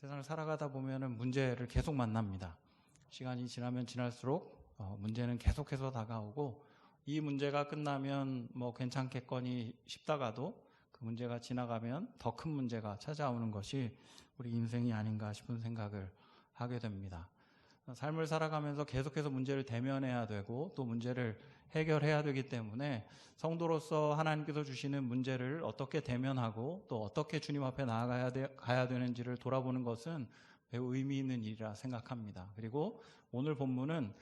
세상을 살아가다 보면은 문제를 계속 만납니다. 시간이 지나면 지날수록 문제는 계속해서 다가오고, 이 문제가 끝나면 뭐 괜찮겠거니 싶다가도 그 문제가 지나가면 더 큰 문제가 찾아오는 것이 우리 인생이 아닌가 싶은 생각을 하게 됩니다. 삶을 살아가면서 계속해서 문제를 대면해야 되고 또 문제를 해결해야 되기 때문에 성도로서 하나님께서 주시는 문제를 어떻게 대면하고 또 어떻게 주님 앞에 가야 되는지를 돌아보는 것은 매우 의미 있는 일이라 생각합니다. 그리고 오늘 본문은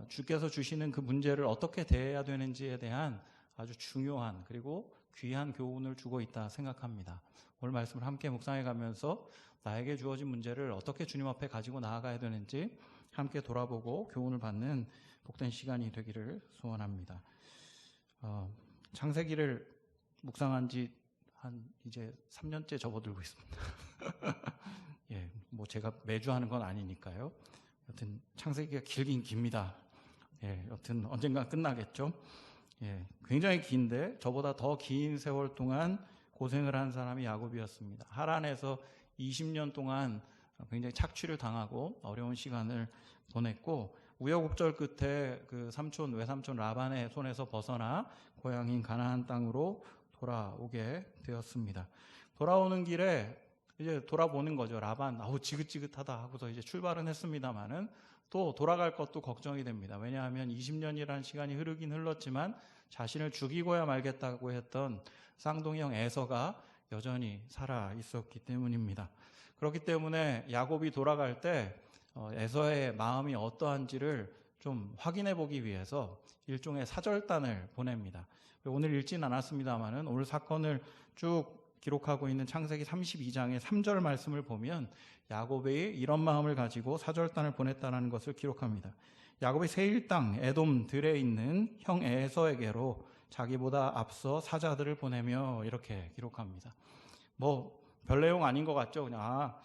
주께서 주시는 그 문제를 어떻게 대해야 되는지에 대한 아주 중요한 그리고 귀한 교훈을 주고 있다 생각합니다. 오늘 말씀을 함께 묵상해 가면서 나에게 주어진 문제를 어떻게 주님 앞에 가지고 나아가야 되는지 함께 돌아보고 교훈을 받는 복된 시간이 되기를 소원합니다. 창세기를 묵상한 지 한 이제 3년째 접어들고 있습니다. 예, 뭐 제가 매주 하는 건 아니니까요. 여튼 창세기가 길긴 깁니다. 예, 여튼 언젠가 끝나겠죠. 예, 굉장히 긴데 저보다 더 긴 세월 동안 고생을 한 사람이 야곱이었습니다. 하란에서 20년 동안 굉장히 착취를 당하고 어려운 시간을 보냈고, 우여곡절 끝에 그 외삼촌 라반의 손에서 벗어나 고향인 가나안 땅으로 돌아오게 되었습니다. 돌아오는 길에 이제 돌아보는 거죠. 라반, 지긋지긋하다 하고서 이제 출발은 했습니다만은 또 돌아갈 것도 걱정이 됩니다. 왜냐하면 20년이라는 시간이 흐르긴 흘렀지만 자신을 죽이고야 말겠다고 했던 쌍둥이 형 에서가 여전히 살아 있었기 때문입니다. 그렇기 때문에 야곱이 돌아갈 때 에서의 마음이 어떠한지를 좀 확인해 보기 위해서 일종의 사절단을 보냅니다. 오늘 읽진 않았습니다만은 오늘 사건을 쭉 기록하고 있는 창세기 32장의 3절 말씀을 보면 야곱이 이런 마음을 가지고 사절단을 보냈다는 것을 기록합니다. 야곱이 세일 땅 에돔 들에 있는 형 에서에게로 자기보다 앞서 사자들을 보내며 이렇게 기록합니다. 뭐 별 내용 아닌 것 같죠? 그냥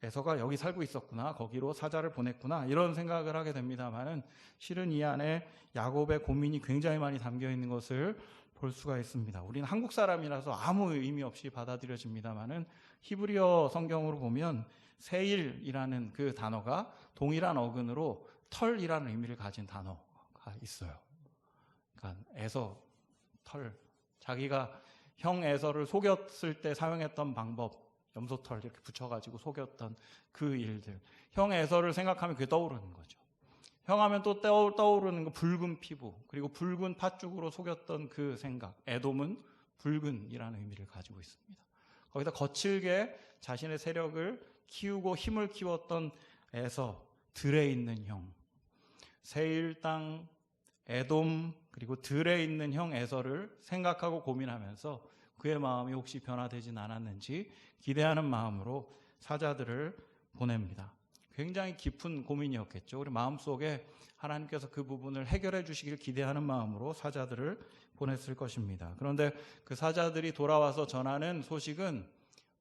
에서가 여기 살고 있었구나, 거기로 사자를 보냈구나, 이런 생각을 하게 됩니다만은 실은 이 안에 야곱의 고민이 굉장히 많이 담겨 있는 것을 볼 수가 있습니다. 우리는 한국 사람이라서 아무 의미 없이 받아들여집니다만은 히브리어 성경으로 보면 세일이라는 그 단어가 동일한 어근으로 털이라는 의미를 가진 단어가 있어요. 그러니까 에서, 털, 자기가 형 에서를 속였을 때 사용했던 방법, 염소털 이렇게 붙여가지고 속였던 그 일들, 형 에서를 생각하면 그게 떠오르는 거죠. 형 하면 또 떠오르는 거 붉은 피부, 그리고 붉은 팥죽으로 속였던 그 생각. 에돔은 붉은이라는 의미를 가지고 있습니다. 거기다 거칠게 자신의 세력을 키우고 힘을 키웠던 에서, 들에 있는 형, 세일 땅 에돔, 그리고 들에 있는 형 에서를 생각하고 고민하면서 그의 마음이 혹시 변화되진 않았는지 기대하는 마음으로 사자들을 보냅니다. 굉장히 깊은 고민이었겠죠. 우리 마음속에 하나님께서 그 부분을 해결해 주시길 기대하는 마음으로 사자들을 보냈을 것입니다. 그런데 그 사자들이 돌아와서 전하는 소식은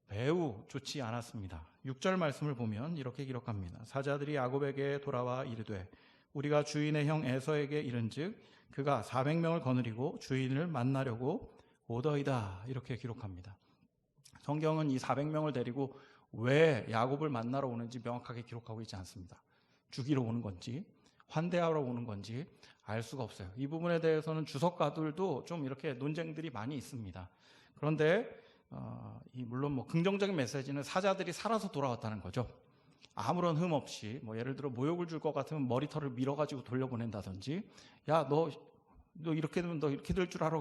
매우 좋지 않았습니다. 6절 말씀을 보면 이렇게 기록합니다. 사자들이 야곱에게 돌아와 이르되 우리가 주인의 형 에서에게 이른즉 그가 400명을 거느리고 주인을 만나려고 오더이다, 이렇게 기록합니다. 성경은 이 400명을 데리고 왜 야곱을 만나러 오는지 명확하게 기록하고 있지 않습니다. 죽이러 오는 건지 환대하러 오는 건지 알 수가 없어요. 이 부분에 대해서는 주석가들도 좀 이렇게 논쟁들이 많이 있습니다. 그런데 물론 뭐 긍정적인 메시지는 사자들이 살아서 돌아왔다는 거죠. 아무런 흠 없이, 뭐 예를 들어 모욕을 줄 것 같으면 머리털을 밀어가지고 돌려보낸다든지, 야 너 이렇게 되면 너 이렇게 될 줄 알아,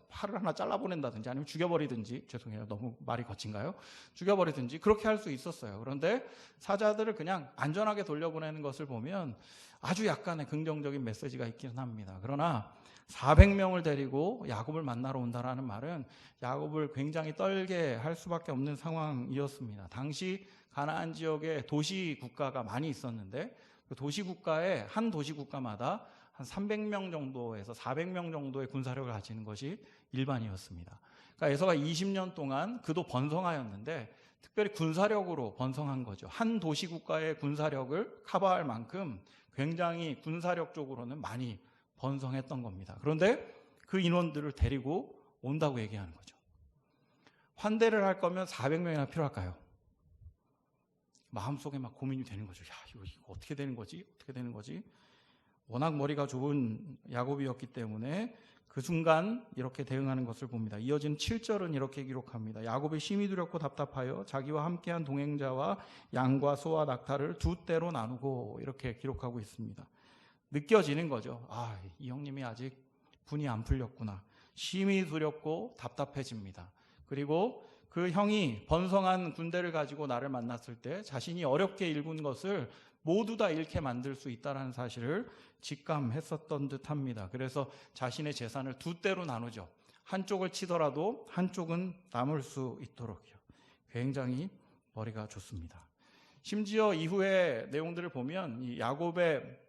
팔을 하나 잘라보낸다든지, 아니면 죽여버리든지, 죄송해요 너무 말이 거친가요? 죽여버리든지 그렇게 할 수 있었어요. 그런데 사자들을 그냥 안전하게 돌려보내는 것을 보면 아주 약간의 긍정적인 메시지가 있기는 합니다. 그러나 400명을 데리고 야곱을 만나러 온다라는 말은 야곱을 굉장히 떨게 할 수밖에 없는 상황이었습니다. 당시 가나안 지역에 도시 국가가 많이 있었는데 그 도시 국가에 한 도시 국가마다 한 300명 정도에서 400명 정도의 군사력을 가지는 것이 일반이었습니다. 그러니까 에서가 20년 동안 그도 번성하였는데 특별히 군사력으로 번성한 거죠. 한 도시 국가의 군사력을 커버할 만큼 굉장히 군사력적으로는 많이 번성했던 겁니다. 그런데 그 인원들을 데리고 온다고 얘기하는 거죠. 환대를 할 거면 400명이나 필요할까요? 마음속에 막 고민이 되는 거죠. 야, 이거 어떻게 되는 거지? 어떻게 되는 거지? 워낙 머리가 좁은 야곱이었기 때문에 그 순간 이렇게 대응하는 것을 봅니다. 이어진 7절은 이렇게 기록합니다. 야곱이 심히 두렵고 답답하여 자기와 함께한 동행자와 양과 소와 낙타를 두 떼로 나누고 이렇게 기록하고 있습니다. 느껴지는 거죠. 아, 이 형님이 아직 분이 안 풀렸구나. 심히 두렵고 답답해집니다. 그리고 그 형이 번성한 군대를 가지고 나를 만났을 때 자신이 어렵게 일군 것을 모두 다 잃게 만들 수 있다는 사실을 직감했었던 듯합니다. 그래서 자신의 재산을 두 떼로 나누죠. 한쪽을 치더라도 한쪽은 남을 수 있도록요. 굉장히 머리가 좋습니다. 심지어 이후의 내용들을 보면 이 야곱의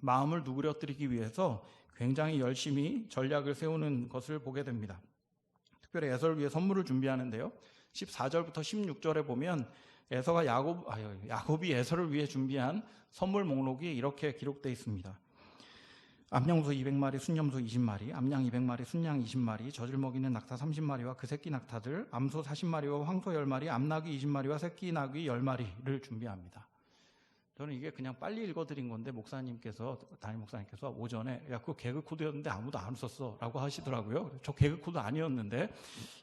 마음을 누그러뜨리기 위해서 굉장히 열심히 전략을 세우는 것을 보게 됩니다. 특별히 에서를 위해 선물을 준비하는데요. 14절부터 16절에 보면 야곱이 에서를 위해 준비한 선물 목록이 이렇게 기록되어 있습니다. 암염소 200마리, 순염소 20마리, 암양 200마리, 순양 20마리, 젖을 먹이는 낙타 30마리와 그 새끼 낙타들, 암소 40마리와 황소 10마리, 암나귀 20마리와 새끼 나귀 10마리를 준비합니다. 저는 이게 그냥 빨리 읽어드린 건데 담임 목사님께서 오전에 야, 그거 개그 코드였는데 아무도 안 웃었어 라고 하시더라고요. 저 개그 코드 아니었는데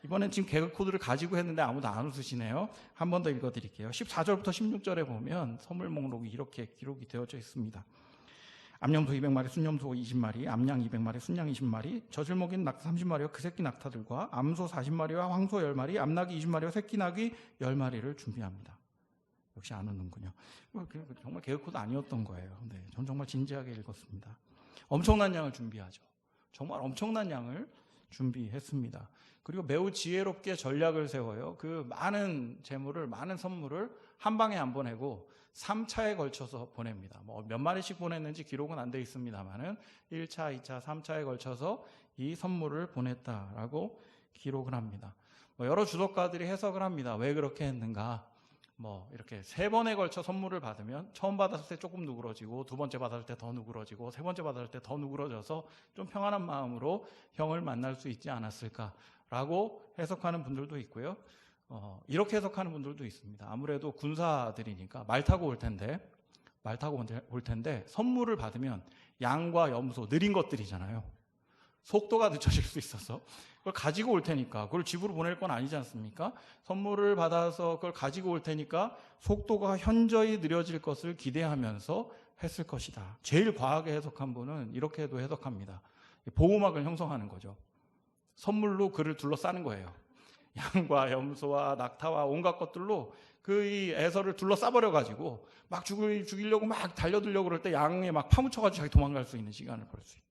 이번엔 지금 개그 코드를 가지고 했는데 아무도 안 웃으시네요. 한 번 더 읽어드릴게요. 14절부터 16절에 보면 선물 목록이 이렇게 기록이 되어져 있습니다. 암염소 200마리, 순염소 20마리, 암양 200마리, 순양 20마리, 젖을 먹이는 낙타 30마리와 그 새끼 낙타들과 암소 40마리와 황소 10마리, 암나귀 20마리와 새끼 나귀 10마리를 준비합니다. 역시 안 웃는군요. 정말 개그코드 아니었던 거예요. 네, 전 정말 진지하게 읽었습니다. 엄청난 양을 준비하죠. 정말 엄청난 양을 준비했습니다. 그리고 매우 지혜롭게 전략을 세워요. 그 많은 재물을, 많은 선물을 한 방에 안 보내고 3차에 걸쳐서 보냅니다. 몇 마리씩 보냈는지 기록은 안 돼 있습니다만은 1차, 2차, 3차에 걸쳐서 이 선물을 보냈다라고 기록을 합니다. 여러 주석가들이 해석을 합니다. 왜 그렇게 했는가? 이렇게 3번에 걸쳐 선물을 받으면 처음 받았을 때 조금 누그러지고 두 번째 받았을 때 더 누그러지고 세 번째 받았을 때 더 누그러져서 좀 평안한 마음으로 형을 만날 수 있지 않았을까라고 해석하는 분들도 있고요. 이렇게 해석하는 분들도 있습니다. 아무래도 군사들이니까 말 타고 올 텐데 선물을 받으면 양과 염소 느린 것들이잖아요. 속도가 늦춰질 수 있어서 그걸 가지고 올 테니까 그걸 집으로 보낼 건 아니지 않습니까? 선물을 받아서 그걸 가지고 올 테니까 속도가 현저히 느려질 것을 기대하면서 했을 것이다. 제일 과하게 해석한 분은 이렇게도 해석합니다. 보호막을 형성하는 거죠. 선물로 그를 둘러싸는 거예요. 양과 염소와 낙타와 온갖 것들로 이 에서를 둘러싸버려가지고 막 죽이려고 막 달려들려고 그럴 때 양에 막 파묻혀가지고 자기 도망갈 수 있는 시간을 벌 수 있다.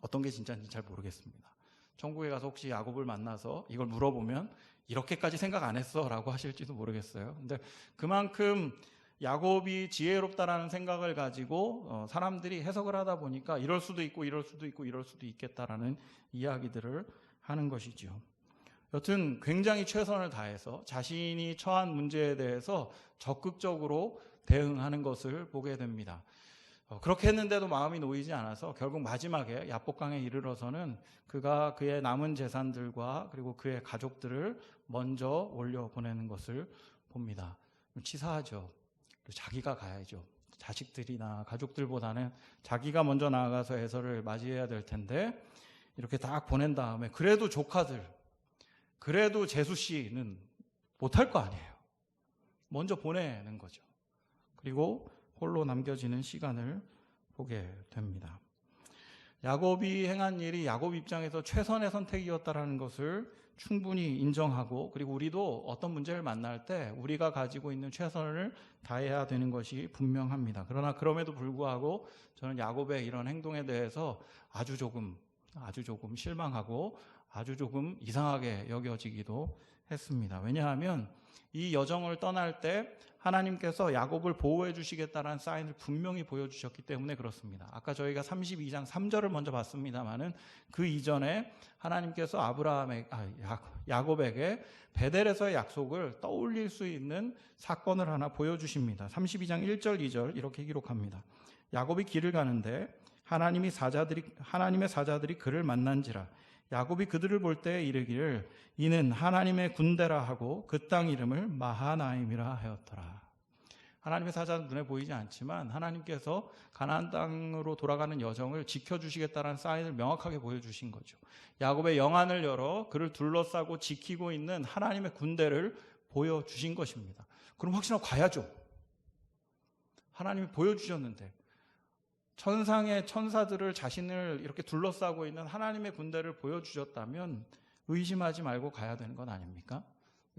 어떤 게 진짜인지 잘 모르겠습니다. 천국에 가서 혹시 야곱을 만나서 이걸 물어보면 이렇게까지 생각 안 했어 라고 하실지도 모르겠어요. 근데 그만큼 야곱이 지혜롭다라는 생각을 가지고 사람들이 해석을 하다 보니까 이럴 수도 있고 이럴 수도 있고 이럴 수도 있겠다라는 이야기들을 하는 것이죠. 여튼 굉장히 최선을 다해서 자신이 처한 문제에 대해서 적극적으로 대응하는 것을 보게 됩니다. 그렇게 했는데도 마음이 놓이지 않아서 결국 마지막에 야복강에 이르러서는 그가 그의 남은 재산들과 그리고 그의 가족들을 먼저 올려보내는 것을 봅니다. 치사하죠. 자기가 가야죠. 자식들이나 가족들보다는 자기가 먼저 나아가서 에서를 맞이해야 될 텐데 이렇게 딱 보낸 다음에 그래도 조카들, 그래도 제수 씨는 못할 거 아니에요. 먼저 보내는 거죠. 그리고 홀로 남겨지는 시간을 보게 됩니다. 야곱이 행한 일이 야곱 입장에서 최선의 선택이었다라는 것을 충분히 인정하고 그리고 우리도 어떤 문제를 만날 때 우리가 가지고 있는 최선을 다해야 되는 것이 분명합니다. 그러나 그럼에도 불구하고 저는 야곱의 이런 행동에 대해서 아주 조금 실망하고 아주 조금 이상하게 여겨지기도 했습니다. 왜냐하면 이 여정을 떠날 때 하나님께서 야곱을 보호해 주시겠다라는 사인을 분명히 보여주셨기 때문에 그렇습니다. 아까 저희가 32장 3절을 먼저 봤습니다마는 그 이전에 하나님께서 야곱에게 베델에서의 약속을 떠올릴 수 있는 사건을 하나 보여주십니다. 32장 1절 2절 이렇게 기록합니다. 야곱이 길을 가는데 하나님의 사자들이 그를 만난지라 야곱이 그들을 볼 때 이르기를 이는 하나님의 군대라 하고 그 땅 이름을 마하나임이라 하였더라. 하나님의 사자는 눈에 보이지 않지만 하나님께서 가나안 땅으로 돌아가는 여정을 지켜주시겠다는 사인을 명확하게 보여주신 거죠. 야곱의 영안을 열어 그를 둘러싸고 지키고 있는 하나님의 군대를 보여주신 것입니다. 그럼 확실하고 가야죠. 하나님이 보여주셨는데 천상의 천사들을 자신을 이렇게 둘러싸고 있는 하나님의 군대를 보여주셨다면 의심하지 말고 가야 되는 건 아닙니까?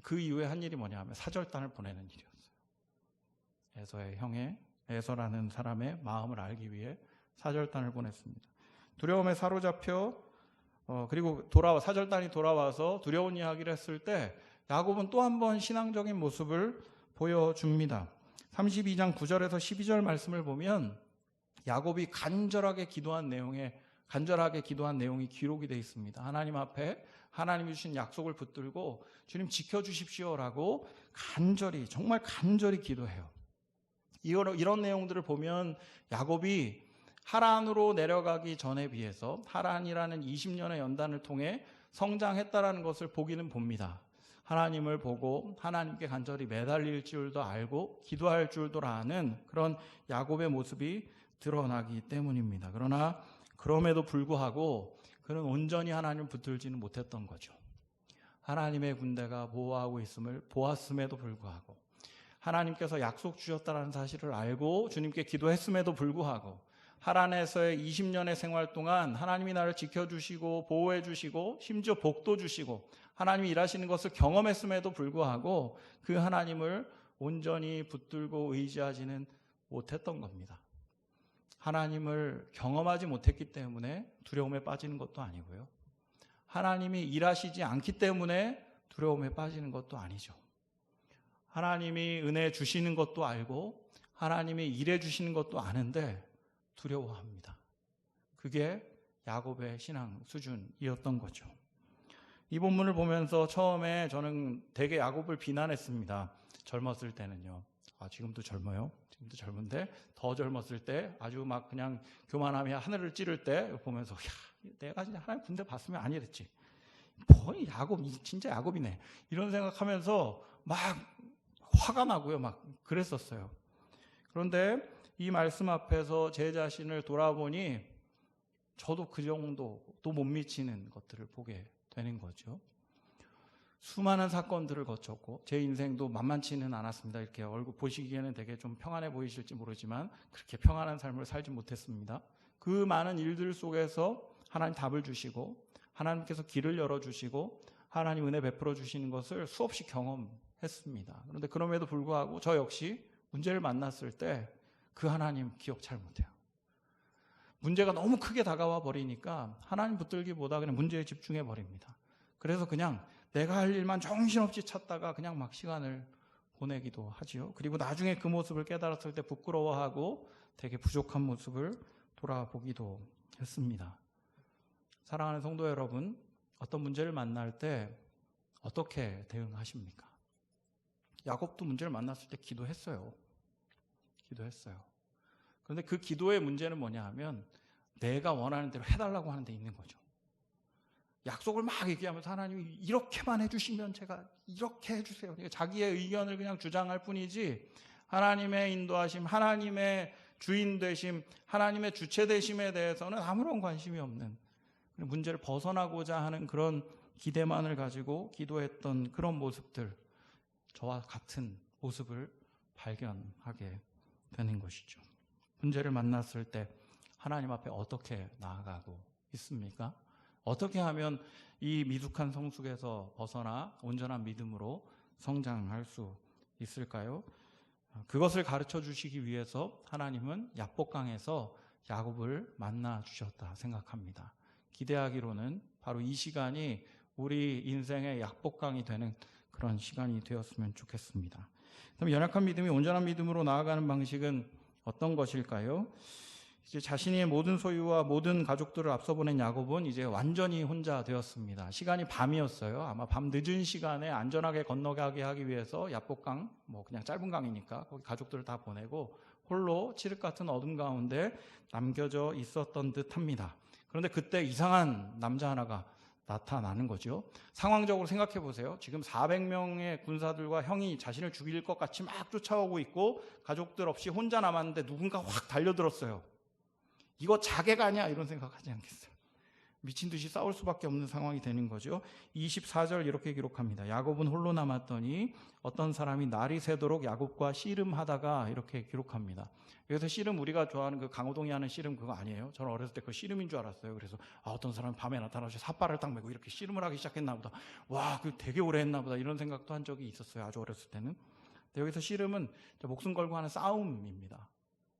그 이후에 한 일이 뭐냐 하면 사절단을 보내는 일이었어요. 에서의 형의 에서라는 사람의 마음을 알기 위해 사절단을 보냈습니다. 두려움에 사로잡혀 그리고 사절단이 돌아와서 두려운 이야기를 했을 때 야곱은 또 한 번 신앙적인 모습을 보여줍니다. 32장 9절에서 12절 말씀을 보면 야곱이 간절하게 기도한 내용이 기록이 되어 있습니다. 하나님 앞에 하나님이 주신 약속을 붙들고 주님 지켜주십시오라고 정말 간절히 기도해요. 이런 내용들을 보면 야곱이 하란으로 내려가기 전에 비해서 하란이라는 20년의 연단을 통해 성장했다라는 것을 보기는 봅니다. 하나님을 보고 하나님께 간절히 매달릴 줄도 알고 기도할 줄도 아는 그런 야곱의 모습이 드러나기 때문입니다. 그러나 그럼에도 불구하고 그는 온전히 하나님을 붙들지는 못했던 거죠. 하나님의 군대가 보호하고 있음을 보았음에도 불구하고 하나님께서 약속 주셨다는 사실을 알고 주님께 기도했음에도 불구하고 하란에서의 20년의 생활 동안 하나님이 나를 지켜주시고 보호해주시고 심지어 복도 주시고 하나님이 일하시는 것을 경험했음에도 불구하고 그 하나님을 온전히 붙들고 의지하지는 못했던 겁니다. 하나님을 경험하지 못했기 때문에 두려움에 빠지는 것도 아니고요. 하나님이 일하시지 않기 때문에 두려움에 빠지는 것도 아니죠. 하나님이 은혜 주시는 것도 알고 하나님이 일해 주시는 것도 아는데 두려워합니다. 그게 야곱의 신앙 수준이었던 거죠. 이 본문을 보면서 처음에 저는 되게 야곱을 비난했습니다. 젊었을 때는요. 지금도 젊어요. 지금도 젊은데 더 젊었을 때 아주 막 그냥 교만하며 하늘을 찌를 때 보면서 내가 진짜 하나님 군대 봤으면 안 이랬지. 야곱 진짜 야곱이네. 이런 생각하면서 막 화가 나고요. 막 그랬었어요. 그런데 이 말씀 앞에서 제 자신을 돌아보니 저도 그 정도도 못 미치는 것들을 보게 되는 거죠. 수많은 사건들을 거쳤고 제 인생도 만만치는 않았습니다. 이렇게 얼굴 보시기에는 되게 좀 평안해 보이실지 모르지만 그렇게 평안한 삶을 살지 못했습니다. 그 많은 일들 속에서 하나님 답을 주시고 하나님께서 길을 열어주시고 하나님 은혜 베풀어 주시는 것을 수없이 경험했습니다. 그런데 그럼에도 불구하고 저 역시 문제를 만났을 때 그 하나님 기억 잘 못해요. 문제가 너무 크게 다가와 버리니까 하나님 붙들기보다 그냥 문제에 집중해 버립니다. 그래서 그냥 내가 할 일만 정신없이 찾다가 그냥 막 시간을 보내기도 하지요. 그리고 나중에 그 모습을 깨달았을 때 부끄러워하고 되게 부족한 모습을 돌아보기도 했습니다. 사랑하는 성도 여러분, 어떤 문제를 만날 때 어떻게 대응하십니까? 야곱도 문제를 만났을 때 기도했어요. 그런데 그 기도의 문제는 뭐냐 하면 내가 원하는 대로 해달라고 하는 데 있는 거죠. 약속을 막 얘기하면서 하나님이 이렇게만 해주시면 제가 이렇게 해주세요. 자기의 의견을 그냥 주장할 뿐이지 하나님의 인도하심, 하나님의 주인 되심, 하나님의 주체 되심에 대해서는 아무런 관심이 없는 문제를 벗어나고자 하는 그런 기대만을 가지고 기도했던 그런 모습들, 저와 같은 모습을 발견하게 되는 것이죠. 문제를 만났을 때 하나님 앞에 어떻게 나아가고 있습니까? 어떻게 하면 이 미숙한 성숙에서 벗어나 온전한 믿음으로 성장할 수 있을까요? 그것을 가르쳐 주시기 위해서 하나님은 야복강에서 야곱을 만나 주셨다 생각합니다. 기대하기로는 바로 이 시간이 우리 인생의 약복강이 되는 그런 시간이 되었으면 좋겠습니다. 그럼 연약한 믿음이 온전한 믿음으로 나아가는 방식은 어떤 것일까요? 이제 자신의 모든 소유와 모든 가족들을 앞서 보낸 야곱은 이제 완전히 혼자 되었습니다. 시간이 밤이었어요. 아마 밤 늦은 시간에 안전하게 건너가게 하기 위해서 야복강, 그냥 짧은 강이니까 거기 가족들을 다 보내고 홀로 칠흑 같은 어둠 가운데 남겨져 있었던 듯합니다. 그런데 그때 이상한 남자 하나가 나타나는 거죠. 상황적으로 생각해 보세요. 지금 400명의 군사들과 형이 자신을 죽일 것 같이 막 쫓아오고 있고 가족들 없이 혼자 남았는데 누군가 확 달려들었어요. 이거 자객 아니야? 이런 생각하지 않겠어요? 미친 듯이 싸울 수밖에 없는 상황이 되는 거죠. 24절 이렇게 기록합니다. 야곱은 홀로 남았더니 어떤 사람이 날이 새도록 야곱과 씨름하다가, 이렇게 기록합니다. 여기서 씨름, 우리가 좋아하는 그 강호동이 하는 씨름 그거 아니에요. 저는 어렸을 때 그 씨름인 줄 알았어요. 그래서 어떤 사람이 밤에 나타나서 삿발을 딱 메고 이렇게 씨름을 하기 시작했나 보다. 와, 그 되게 오래 했나 보다. 이런 생각도 한 적이 있었어요. 아주 어렸을 때는. 근데 여기서 씨름은 목숨 걸고 하는 싸움입니다.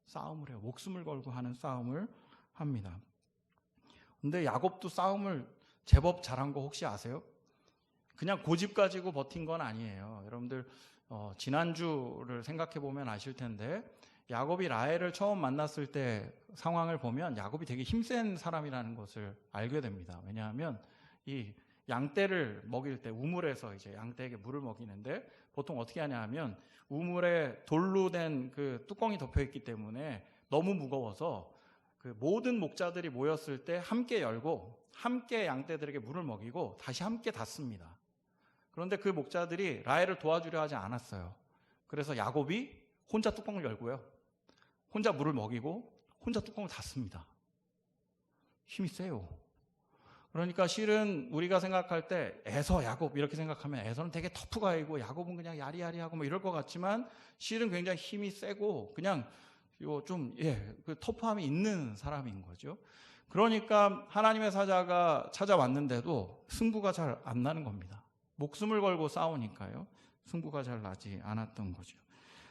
싸움을 해요. 목숨을 걸고 하는 싸움을 합니다. 근데 야곱도 싸움을 제법 잘한 거 혹시 아세요? 그냥 고집 가지고 버틴 건 아니에요. 여러분들 지난주를 생각해 보면 아실 텐데, 야곱이 라헬을 처음 만났을 때 상황을 보면 야곱이 되게 힘센 사람이라는 것을 알게 됩니다. 왜냐하면 이 양떼를 먹일 때 우물에서 이제 양떼에게 물을 먹이는데 보통 어떻게 하냐 하면 우물에 돌로 된 그 뚜껑이 덮여 있기 때문에 너무 무거워서 그 모든 목자들이 모였을 때 함께 열고 함께 양떼들에게 물을 먹이고 다시 함께 닫습니다. 그런데 그 목자들이 라헬을 도와주려 하지 않았어요. 그래서 야곱이 혼자 뚜껑을 열고요, 혼자 물을 먹이고 혼자 뚜껑을 닫습니다. 힘이 세요. 그러니까 실은 우리가 생각할 때 에서, 야곱 이렇게 생각하면 에서는 되게 터프가이고 야곱은 그냥 야리야리하고 뭐 이럴 것 같지만 실은 굉장히 힘이 세고 그냥 그 터프함이 있는 사람인 거죠. 그러니까 하나님의 사자가 찾아왔는데도 승부가 잘 안 나는 겁니다. 목숨을 걸고 싸우니까요. 승부가 잘 나지 않았던 거죠.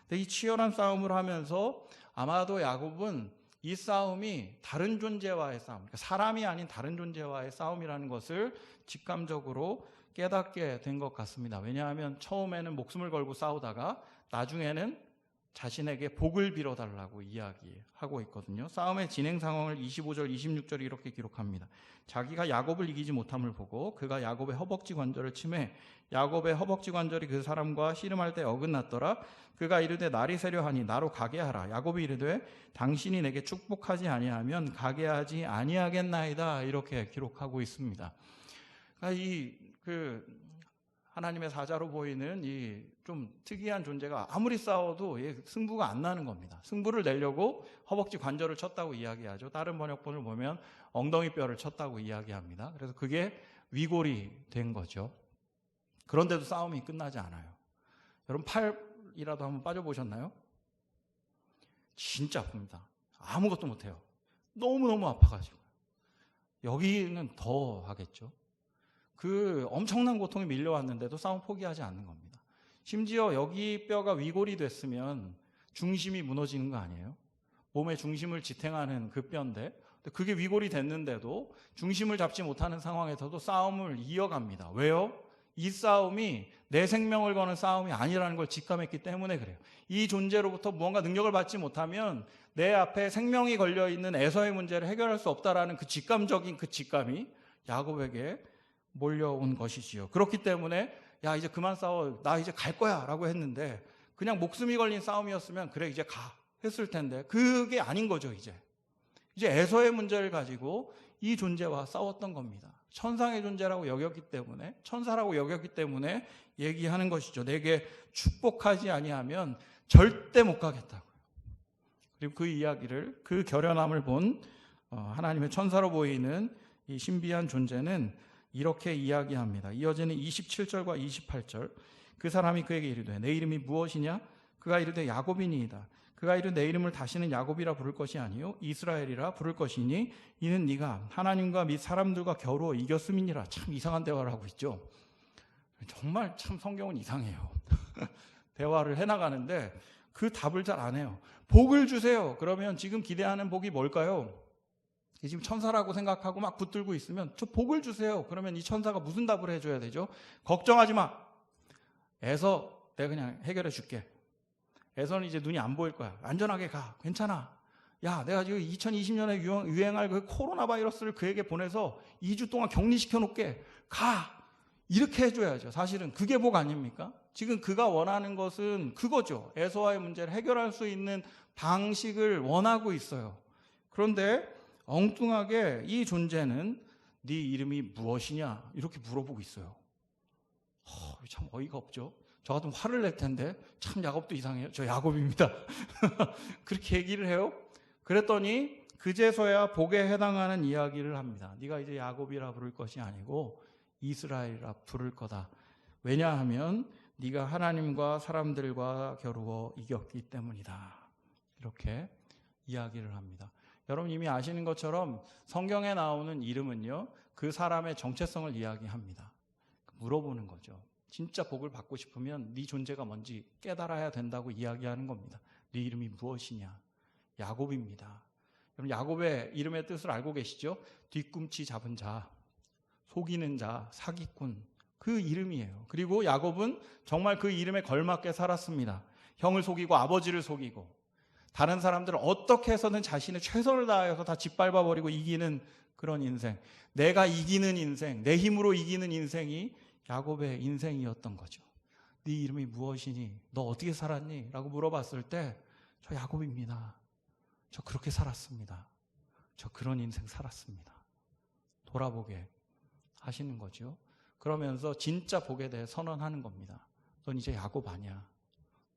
근데 이 치열한 싸움을 하면서 아마도 야곱은 이 싸움이 다른 존재와의 싸움, 그러니까 사람이 아닌 다른 존재와의 싸움이라는 것을 직감적으로 깨닫게 된 것 같습니다. 왜냐하면 처음에는 목숨을 걸고 싸우다가 나중에는 자신에게 복을 빌어달라고 이야기하고 있거든요. 싸움의 진행 상황을 25절, 26절이 이렇게 기록합니다. 자기가 야곱을 이기지 못함을 보고 그가 야곱의 허벅지 관절을 치매 야곱의 허벅지 관절이 그 사람과 씨름할 때 어긋났더라. 그가 이르되 날이 새려 하니 나로 가게 하라. 야곱이 이르되 당신이 내게 축복하지 아니하면 가게 하지 아니하겠나이다. 이렇게 기록하고 있습니다. 그러니까 하나님의 사자로 보이는 이 좀 특이한 존재가 아무리 싸워도 승부가 안 나는 겁니다. 승부를 내려고 허벅지 관절을 쳤다고 이야기하죠. 다른 번역본을 보면 엉덩이 뼈를 쳤다고 이야기합니다. 그래서 그게 위골이 된 거죠. 그런데도 싸움이 끝나지 않아요. 여러분 팔이라도 한번 빠져보셨나요? 진짜 아픕니다. 아무것도 못해요. 너무너무 아파가지고. 여기는 더 하겠죠. 그 엄청난 고통이 밀려왔는데도 싸움 포기하지 않는 겁니다. 심지어 여기 뼈가 위골이 됐으면 중심이 무너지는 거 아니에요? 몸의 중심을 지탱하는 그 뼈인데 그게 위골이 됐는데도 중심을 잡지 못하는 상황에서도 싸움을 이어갑니다. 왜요? 이 싸움이 내 생명을 거는 싸움이 아니라는 걸 직감했기 때문에 그래요. 이 존재로부터 무언가 능력을 받지 못하면 내 앞에 생명이 걸려있는 에서의 문제를 해결할 수 없다라는 그 직감적인 그 직감이 야곱에게 몰려온 것이지요. 그렇기 때문에 야 이제 그만 싸워, 나 이제 갈 거야 라고 했는데 그냥 목숨이 걸린 싸움이었으면 그래 이제 가 했을 텐데 그게 아닌 거죠. 이제 에서의 문제를 가지고 이 존재와 싸웠던 겁니다. 천상의 존재라고 여겼기 때문에, 천사라고 여겼기 때문에 얘기하는 것이죠. 내게 축복하지 아니하면 절대 못 가겠다고요. 그리고 그 이야기를, 그 결연함을 본 하나님의 천사로 보이는 이 신비한 존재는 이렇게 이야기합니다. 이어지는 27절과 28절. 그 사람이 그에게 이르되 내 이름이 무엇이냐? 그가 이르되 야곱이니이다. 그가 이르되 내 이름을 다시는 야곱이라 부를 것이 아니요 이스라엘이라 부를 것이니 이는 네가 하나님과 및 사람들과 겨루어 이겼음이니라. 참 이상한 대화를 하고 있죠. 정말 참 성경은 이상해요. 대화를 해나가는데 그 답을 잘 안 해요. 복을 주세요. 그러면 지금 기대하는 복이 뭘까요? 지금 천사라고 생각하고 막 붙들고 있으면 저 복을 주세요. 그러면 이 천사가 무슨 답을 해줘야 되죠? 걱정하지 마. 에서 내가 그냥 해결해 줄게. 에서는 이제 눈이 안 보일 거야. 안전하게 가. 괜찮아. 야, 내가 지금 2020년에 유행할 그 코로나 바이러스를 그에게 보내서 2주 동안 격리시켜 놓게. 가. 이렇게 해줘야죠. 사실은 그게 복 아닙니까? 지금 그가 원하는 것은 그거죠. 에서와의 문제를 해결할 수 있는 방식을 원하고 있어요. 그런데 엉뚱하게 이 존재는 네 이름이 무엇이냐 이렇게 물어보고 있어요. 참 어이가 없죠. 저 같으면 화를 낼 텐데 참 야곱도 이상해요. 저 야곱입니다. 그렇게 얘기를 해요. 그랬더니 그제서야 복에 해당하는 이야기를 합니다. 네가 이제 야곱이라 부를 것이 아니고 이스라엘이라 부를 거다. 왜냐하면 네가 하나님과 사람들과 겨루어 이겼기 때문이다. 이렇게 이야기를 합니다. 여러분 이미 아시는 것처럼 성경에 나오는 이름은요, 그 사람의 정체성을 이야기합니다. 물어보는 거죠. 진짜 복을 받고 싶으면 네 존재가 뭔지 깨달아야 된다고 이야기하는 겁니다. 네 이름이 무엇이냐? 야곱입니다. 여러분 야곱의 이름의 뜻을 알고 계시죠? 뒤꿈치 잡은 자, 속이는 자, 사기꾼, 그 이름이에요. 그리고 야곱은 정말 그 이름에 걸맞게 살았습니다. 형을 속이고 아버지를 속이고 다른 사람들은 어떻게 해서든 자신의 최선을 다해서 다 짓밟아버리고 이기는 그런 인생, 내가 이기는 인생, 내 힘으로 이기는 인생이 야곱의 인생이었던 거죠. 네 이름이 무엇이니? 너 어떻게 살았니? 라고 물어봤을 때 저 야곱입니다. 저 그렇게 살았습니다. 저 그런 인생 살았습니다. 돌아보게 하시는 거죠. 그러면서 진짜 복에 대해 선언하는 겁니다. 넌 이제 야곱 아니야.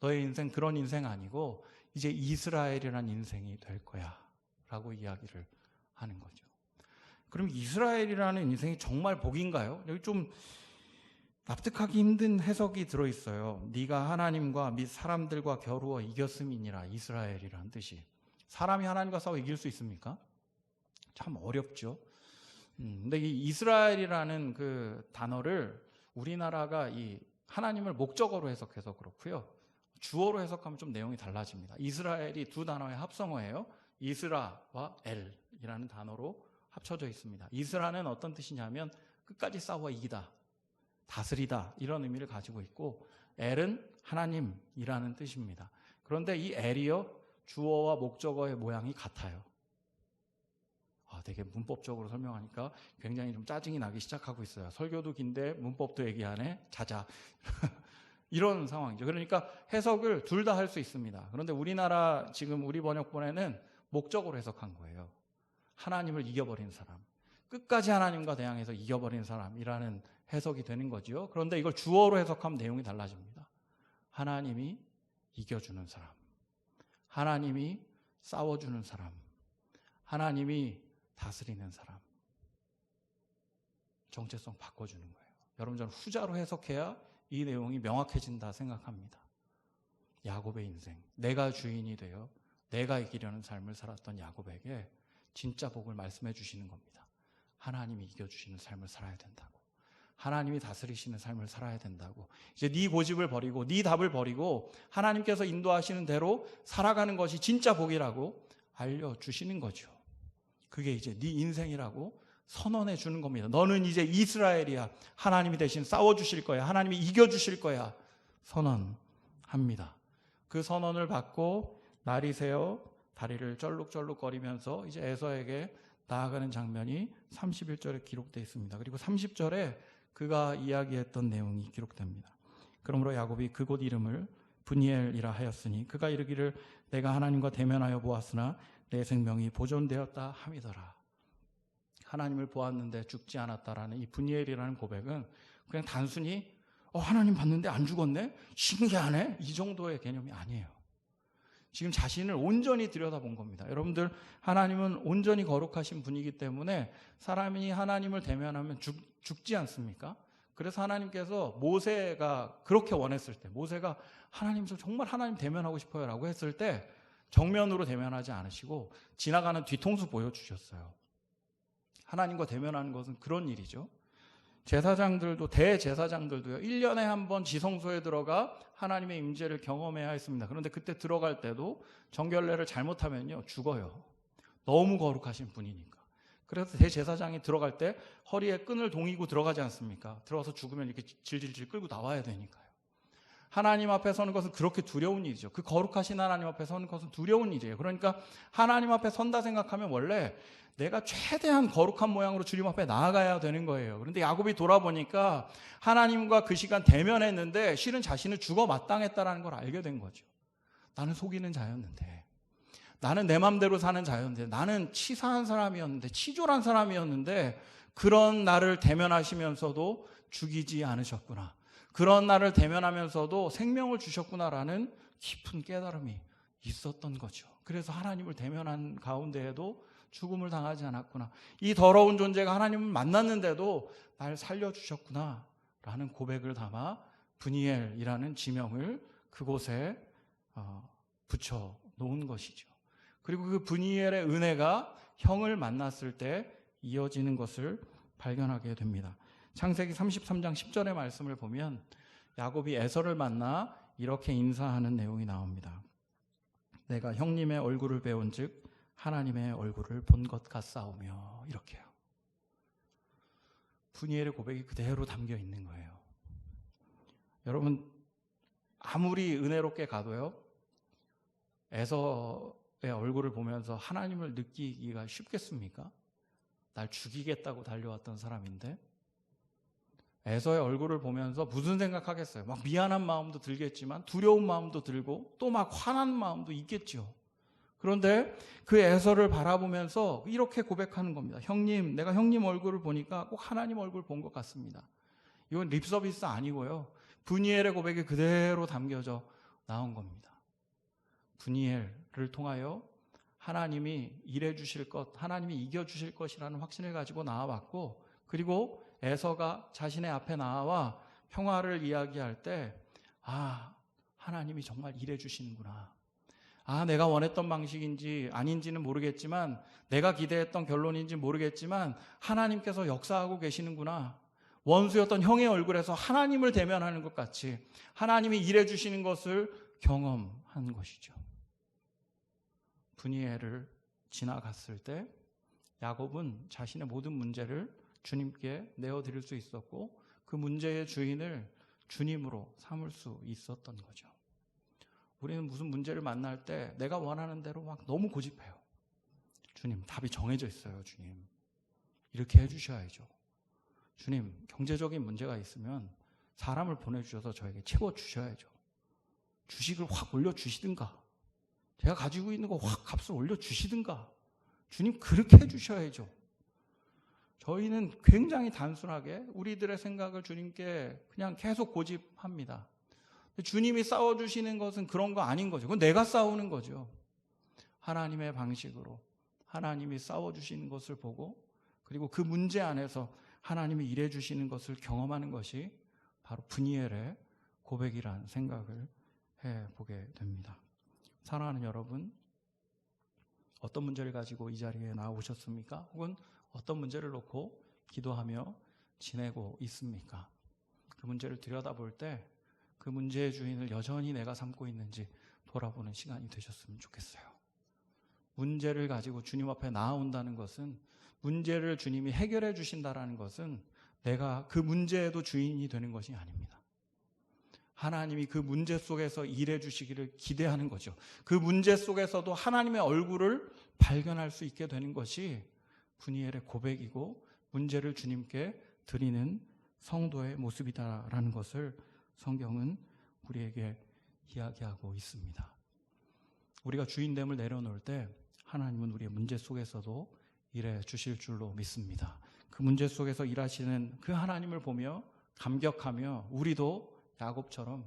너의 인생 그런 인생 아니고 이제 이스라엘이라는 인생이 될 거야 라고 이야기를 하는 거죠. 그럼 이스라엘이라는 인생이 정말 복인가요? 여기 좀 납득하기 힘든 해석이 들어있어요. 네가 하나님과 및 사람들과 겨루어 이겼음이니라. 이스라엘이라는 뜻이. 사람이 하나님과 싸워 이길 수 있습니까? 참 어렵죠. 근데 이 이스라엘이라는 그 단어를 우리나라가 이 하나님을 목적어로 해석해서 그렇고요. 주어로 해석하면 좀 내용이 달라집니다. 이스라엘이 두 단어의 합성어예요. 이스라와 엘이라는 단어로 합쳐져 있습니다. 이스라는 어떤 뜻이냐면 끝까지 싸워 이기다, 다스리다 이런 의미를 가지고 있고, 엘은 하나님이라는 뜻입니다. 그런데 이 엘이요, 주어와 목적어의 모양이 같아요. 되게 문법적으로 설명하니까 굉장히 좀 짜증이 나기 시작하고 있어요. 설교도 긴데 문법도 얘기하네. 자자. 이런 상황이죠. 그러니까 해석을 둘 다 할 수 있습니다. 그런데 우리나라 지금 우리 번역본에는 목적으로 해석한 거예요. 하나님을 이겨버린 사람, 끝까지 하나님과 대항해서 이겨버린 사람이라는 해석이 되는 거죠. 그런데 이걸 주어로 해석하면 내용이 달라집니다. 하나님이 이겨주는 사람, 하나님이 싸워주는 사람, 하나님이 다스리는 사람. 정체성 바꿔주는 거예요. 여러분, 저는 후자로 해석해야 이 내용이 명확해진다 생각합니다. 야곱의 인생, 내가 주인이 되어 내가 이기려는 삶을 살았던 야곱에게 진짜 복을 말씀해 주시는 겁니다. 하나님이 이겨주시는 삶을 살아야 된다고, 하나님이 다스리시는 삶을 살아야 된다고, 이제 네 고집을 버리고 네 답을 버리고 하나님께서 인도하시는 대로 살아가는 것이 진짜 복이라고 알려주시는 거죠. 그게 이제 네 인생이라고 선언해 주는 겁니다. 너는 이제 이스라엘이야. 하나님이 대신 싸워주실 거야. 하나님이 이겨주실 거야. 선언합니다. 그 선언을 받고 날이 새어 다리를 쩔룩쩔룩거리면서 이제 에서에게 나아가는 장면이 31절에 기록되어 있습니다. 그리고 30절에 그가 이야기했던 내용이 기록됩니다. 그러므로 야곱이 그곳 이름을 브니엘이라 하였으니 그가 이르기를 내가 하나님과 대면하여 보았으나 내 생명이 보존되었다 함이더라. 하나님을 보았는데 죽지 않았다라는 이 브니엘이라는 고백은 그냥 단순히 하나님 봤는데 안 죽었네? 신기하네? 이 정도의 개념이 아니에요. 지금 자신을 온전히 들여다본 겁니다. 여러분들, 하나님은 온전히 거룩하신 분이기 때문에 사람이 하나님을 대면하면 죽지 않습니까? 그래서 하나님께서 모세가 그렇게 원했을 때, 모세가 하나님, 저 정말 하나님 대면하고 싶어요 라고 했을 때 정면으로 대면하지 않으시고 지나가는 뒤통수 보여주셨어요. 하나님과 대면하는 것은 그런 일이죠. 제사장들도, 대제사장들도요, 1년에 한 번 지성소에 들어가 하나님의 임재를 경험해야 했습니다. 그런데 그때 들어갈 때도 정결례를 잘못하면요 죽어요. 너무 거룩하신 분이니까. 그래서 대제사장이 들어갈 때 허리에 끈을 동이고 들어가지 않습니까? 들어가서 죽으면 이렇게 질질질 끌고 나와야 되니까요. 하나님 앞에 서는 것은 그렇게 두려운 일이죠. 그 거룩하신 하나님 앞에 서는 것은 두려운 일이에요. 그러니까 하나님 앞에 선다 생각하면 원래 내가 최대한 거룩한 모양으로 주님 앞에 나아가야 되는 거예요. 그런데 야곱이 돌아보니까 하나님과 그 시간 대면했는데 실은 자신은 죽어 마땅했다는 걸 알게 된 거죠. 나는 속이는 자였는데, 나는 내 맘대로 사는 자였는데, 나는 치사한 사람이었는데, 치졸한 사람이었는데 그런 나를 대면하시면서도 죽이지 않으셨구나. 그런 나를 대면하면서도 생명을 주셨구나라는 깊은 깨달음이 있었던 거죠. 그래서 하나님을 대면한 가운데에도 죽음을 당하지 않았구나. 이 더러운 존재가 하나님을 만났는데도 날 살려주셨구나 라는 고백을 담아 브니엘이라는 지명을 그곳에 붙여 놓은 것이죠. 그리고 그 브니엘의 은혜가 형을 만났을 때 이어지는 것을 발견하게 됩니다. 창세기 33장 10절의 말씀을 보면 야곱이 에서를 만나 이렇게 인사하는 내용이 나옵니다. 내가 형님의 얼굴을 배운즉 하나님의 얼굴을 본 것 같사오며, 이렇게요. 브니엘의 고백이 그대로 담겨 있는 거예요. 여러분, 아무리 은혜롭게 가도요, 에서의 얼굴을 보면서 하나님을 느끼기가 쉽겠습니까? 날 죽이겠다고 달려왔던 사람인데 에서의 얼굴을 보면서 무슨 생각하겠어요? 막 미안한 마음도 들겠지만 두려운 마음도 들고 또 막 화난 마음도 있겠죠. 그런데 그 에서를 바라보면서 이렇게 고백하는 겁니다. 형님, 내가 형님 얼굴을 보니까 꼭 하나님 얼굴 본 것 같습니다. 이건 립서비스 아니고요. 브니엘의 고백이 그대로 담겨져 나온 겁니다. 브니엘을 통하여 하나님이 일해 주실 것, 하나님이 이겨 주실 것이라는 확신을 가지고 나와왔고, 그리고 에서가 자신의 앞에 나와 평화를 이야기할 때, 하나님이 정말 일해 주시는구나. 내가 원했던 방식인지 아닌지는 모르겠지만, 내가 기대했던 결론인지 모르겠지만 하나님께서 역사하고 계시는구나. 원수였던 형의 얼굴에서 하나님을 대면하는 것 같이 하나님이 일해 주시는 것을 경험한 것이죠. 브니엘을 지나갔을 때 야곱은 자신의 모든 문제를 주님께 내어드릴 수 있었고, 그 문제의 주인을 주님으로 삼을 수 있었던 거죠. 우리는 무슨 문제를 만날 때 내가 원하는 대로 막 너무 고집해요. 주님, 답이 정해져 있어요. 주님, 이렇게 해주셔야죠. 주님, 경제적인 문제가 있으면 사람을 보내주셔서 저에게 채워주셔야죠. 주식을 확 올려주시든가, 제가 가지고 있는 거 확 값을 올려주시든가, 주님 그렇게 해주셔야죠. 저희는 굉장히 단순하게 우리들의 생각을 주님께 그냥 계속 고집합니다. 주님이 싸워주시는 것은 그런 거 아닌 거죠. 그건 내가 싸우는 거죠. 하나님의 방식으로 하나님이 싸워주시는 것을 보고, 그리고 그 문제 안에서 하나님이 일해주시는 것을 경험하는 것이 바로 브니엘의 고백이라는 생각을 해보게 됩니다. 사랑하는 여러분, 어떤 문제를 가지고 이 자리에 나오셨습니까? 혹은 어떤 문제를 놓고 기도하며 지내고 있습니까? 그 문제를 들여다볼 때 그 문제의 주인을 여전히 내가 삼고 있는지 돌아보는 시간이 되셨으면 좋겠어요. 문제를 가지고 주님 앞에 나아온다는 것은, 문제를 주님이 해결해 주신다는 것은 내가 그 문제에도 주인이 되는 것이 아닙니다. 하나님이 그 문제 속에서 일해 주시기를 기대하는 거죠. 그 문제 속에서도 하나님의 얼굴을 발견할 수 있게 되는 것이 브니엘의 고백이고, 문제를 주님께 드리는 성도의 모습이다라는 것을 성경은 우리에게 이야기하고 있습니다. 우리가 주인됨을 내려놓을 때 하나님은 우리의 문제 속에서도 일해 주실 줄로 믿습니다. 그 문제 속에서 일하시는 그 하나님을 보며 감격하며 우리도 야곱처럼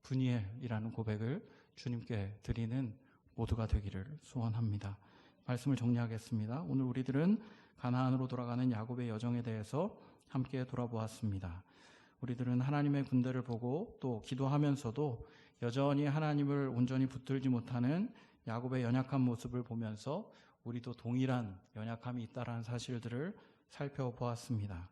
브니엘이라는 고백을 주님께 드리는 모두가 되기를 소원합니다. 말씀을 정리하겠습니다. 오늘 우리들은 가나안으로 돌아가는 야곱의 여정에 대해서 함께 돌아보았습니다. 우리들은 하나님의 군대를 보고 또 기도하면서도 여전히 하나님을 온전히 붙들지 못하는 야곱의 연약한 모습을 보면서 우리도 동일한 연약함이 있다는 사실들을 살펴보았습니다.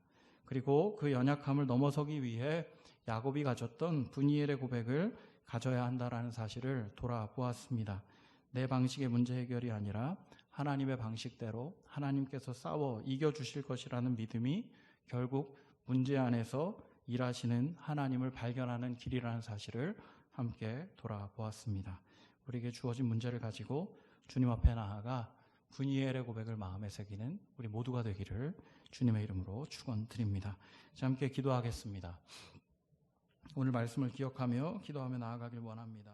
그리고 그 연약함을 넘어서기 위해 야곱이 가졌던 브니엘의 고백을 가져야 한다는 사실을 돌아보았습니다. 내 방식의 문제 해결이 아니라 하나님의 방식대로 하나님께서 싸워 이겨주실 것이라는 믿음이 결국 문제 안에서 일하시는 하나님을 발견하는 길이라는 사실을 함께 돌아보았습니다. 우리에게 주어진 문제를 가지고 주님 앞에 나아가 브니엘의 고백을 마음에 새기는 우리 모두가 되기를 주님의 이름으로 축원드립니다. 자, 함께 기도하겠습니다. 오늘 말씀을 기억하며 기도하며 나아가길 원합니다.